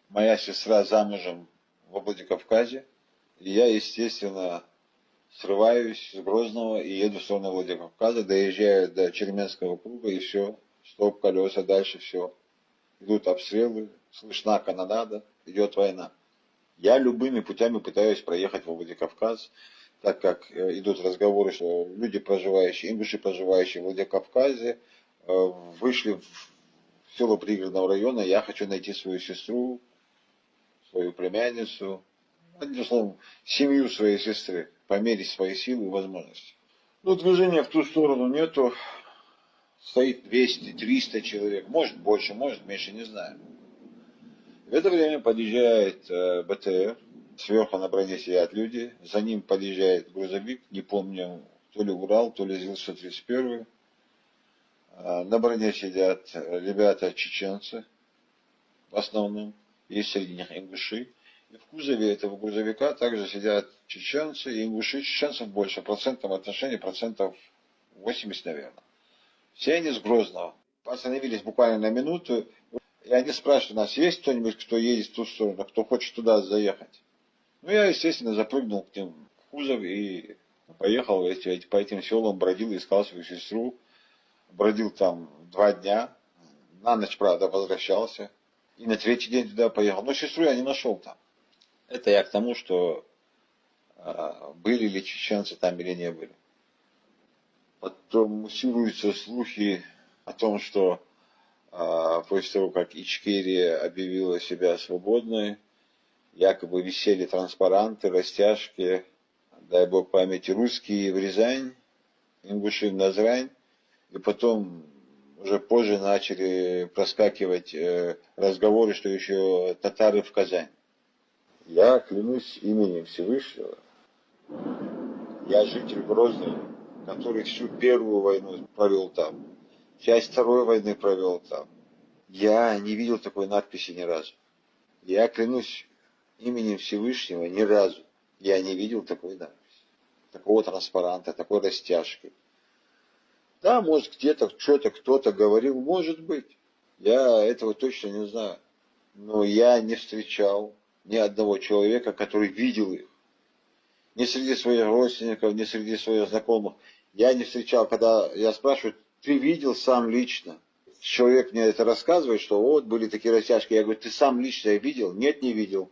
моя сестра замужем в Владикавказе, и я, естественно, срываюсь с Грозного и еду в сторону Владикавказа, доезжаю до Черменского круга, и все, стоп, колеса, дальше все. Идут обстрелы, слышна канонада, идет война. Я любыми путями пытаюсь проехать во Владикавказ, так как идут разговоры, что люди, проживающие, ингуши, проживающие в Владикавказе, вышли в село пригородного района, я хочу найти свою сестру, свою племянницу, одним словом, семью своей сестры, померить свои силы и возможности. Но движения в ту сторону нету, стоит 200-300 человек, может больше, может меньше, не знаю. В это время подъезжает БТР, сверху на броне сидят люди, за ним подъезжает грузовик, не помню, то ли Урал, то ли ЗИЛ-131. На броне сидят ребята чеченцы, в основном, есть среди них ингуши. И в кузове этого грузовика также сидят чеченцы и ингуши. Чеченцев больше, в процентном отношении процентов 80, наверное. Все они с Грозного. Остановились буквально на минуту, и они спрашивают нас, есть кто-нибудь, кто едет в ту сторону, кто хочет туда заехать. Ну, я, естественно, запрыгнул к ним в кузов и поехал по этим селам, бродил, искал свою сестру. Бродил там 2 дня, на ночь, правда, возвращался. И на 3-й день туда поехал. Но сестру я не нашел там. Это я к тому, что были ли чеченцы там или не были. Потом муссируются слухи о том, что после того, как Ичкерия объявила себя свободной, якобы висели транспаранты, растяжки, дай бог памяти, русские в Рязань, ингуши в Назрань. И потом уже позже начали проскакивать разговоры, что еще татары в Казань. Я клянусь именем Всевышнего, я житель Грозного, который всю первую войну провел там, часть второй войны провел там. Я не видел такой надписи ни разу. Я клянусь именем Всевышнего ни разу. Я не видел такой надписи, такого транспаранта, такой растяжки. Да, может, где-то что-то кто-то говорил, может быть. Я этого точно не знаю. Но я не встречал ни одного человека, который видел их. Ни среди своих родственников, ни среди своих знакомых. Я не встречал, когда я спрашиваю, ты видел сам лично? Человек мне это рассказывает, что вот были такие растяжки. Я говорю, ты сам лично видел? Нет, не видел.